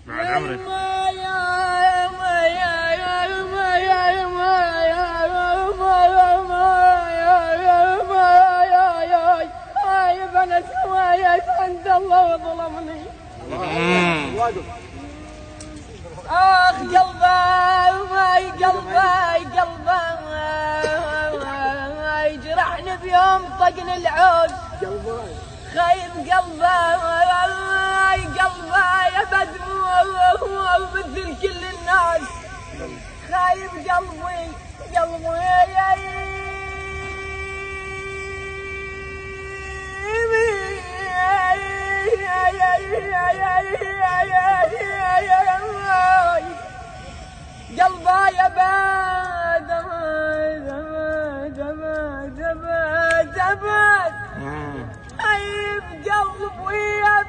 بعد عمرك. انا سويت عند الله وظلمني. اخ قلبي جرحني بيوم طقني العود. خايب قلبي بدموع مثل كل الناس. خايب قلبي قلبي يا باد خايب قلبي